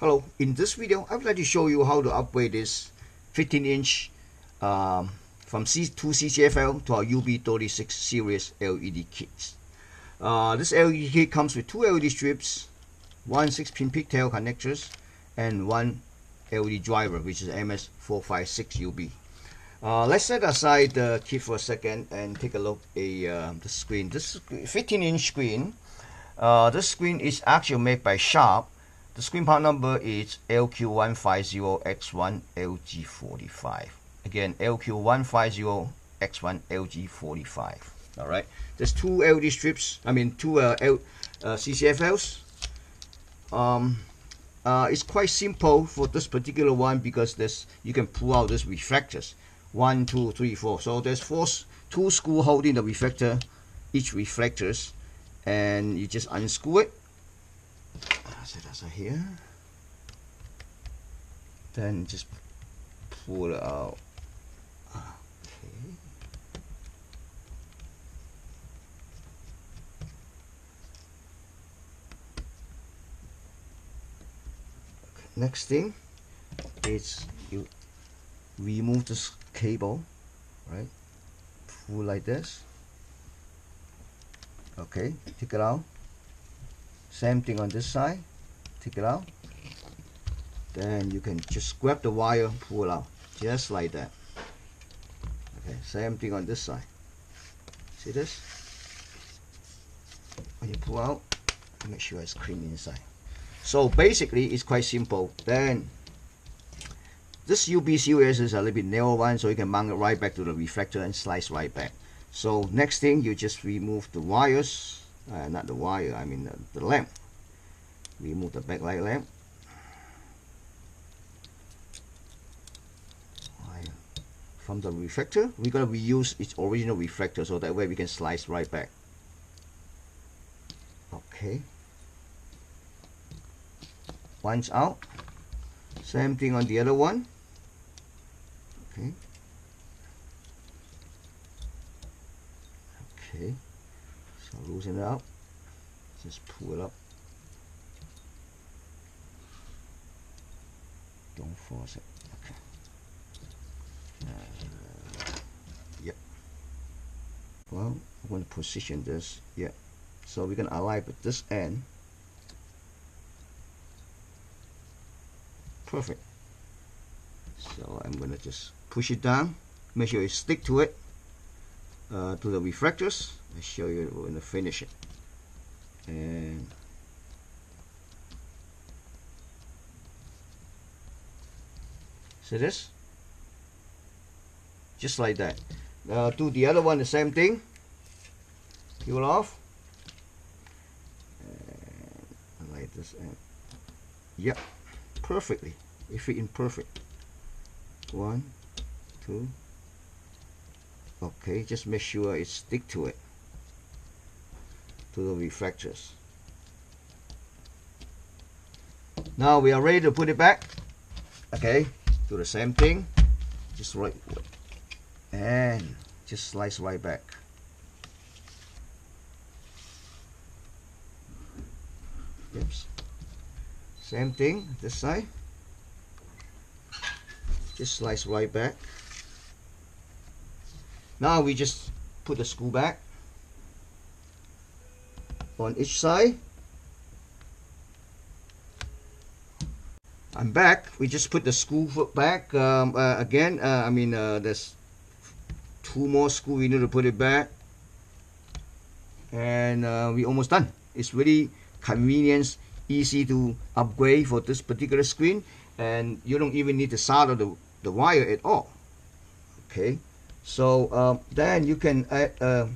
Hello, in this video I would like to show you how to upgrade this 15-inch from C2 CCFL to our UB36 series LED kits. This LED kit comes with two LED strips, one 6-pin pigtail connectors, and one LED driver, which is MS456UB. Let's set aside the kit for a second and take a look at the screen. This 15-inch screen. This screen is actually made by Sharp. The screen part number is LQ150X1LG45. Again, LQ150X1LG45. All right. There's two LED strips. Two CCFLs. It's quite simple for this particular one because you can pull out these reflectors. 1, 2, 3, 4. So there's two screws holding the reflector, each reflectors, and you just unscrew it. So that's here. Then just pull it out. Okay. Next thing is you remove this cable, right? Pull like this. Okay, take it out. Same thing on this side. Take it out. Then you can just grab the wire, pull it out, just like that. Okay, same thing on this side. See this? When you pull out, make sure it's clean inside. So basically, it's quite simple. Then this UB series is a little bit narrow one, so you can mount it right back to the reflector and slice right back. So next thing, you just remove the wires. Not the wire, the lamp. Remove the backlight lamp. From the reflector, we're going to reuse its original reflector, so that way we can slice right back. Okay. One's out. Same thing on the other one. Okay. Okay. So loosen it up. Just pull it up. Don't force it. Okay. Yep. Well, I'm going to position this. Yeah. So we're going to align with this end. Perfect. So I'm going to just push it down. Make sure you stick to it. To the reflectors. I'll show you when to finish it. And see this? Just like that. Do the other one the same thing. Peel off. And like this. And yep. Perfectly. It fit in perfect. 1, 2. Okay, just make sure it stick to it, to the reflectors. Now we are ready to put it back. Okay, do the same thing, just right, and just slice right back. Oops. Same thing this side, just slice right back. Now we just put the screw back on each side. I'm back. We just put the screw back again. There's two more screws we need to put it back, and we're almost done. It's really convenient, easy to upgrade for this particular screen, and you don't even need to solder the wire at all. Okay. So then you can add a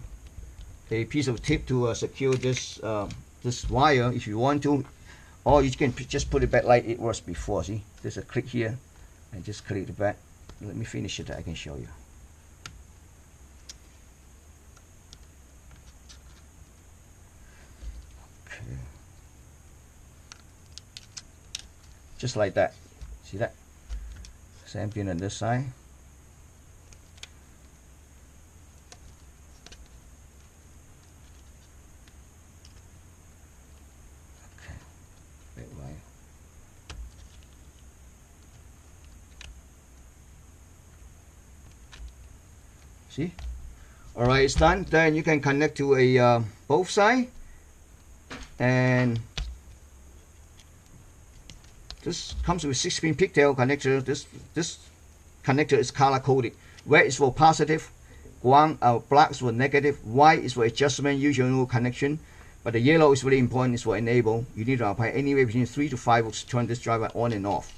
piece of tape to secure this this wire if you want to, or you can just put it back like it was before. See, there's a click here, and just click it back. Let me finish it. I can show you. Okay. Just like that. See that? Same thing on this side. See? All right, it's done. Then you can connect to a both side, and this comes with 6-pin pigtail connector. This connector is color coded. Red is for positive, black is for negative, white is for adjustment, usual connection. But the yellow is really important, it's for enable. You need to apply anywhere between 3 to 5 volts to turn this driver on and off.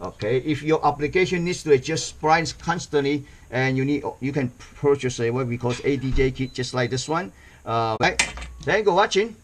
Okay, if your application needs to adjust sprites constantly, and you can purchase a what we call ADJ kit just like this one. Right, thank you for watching.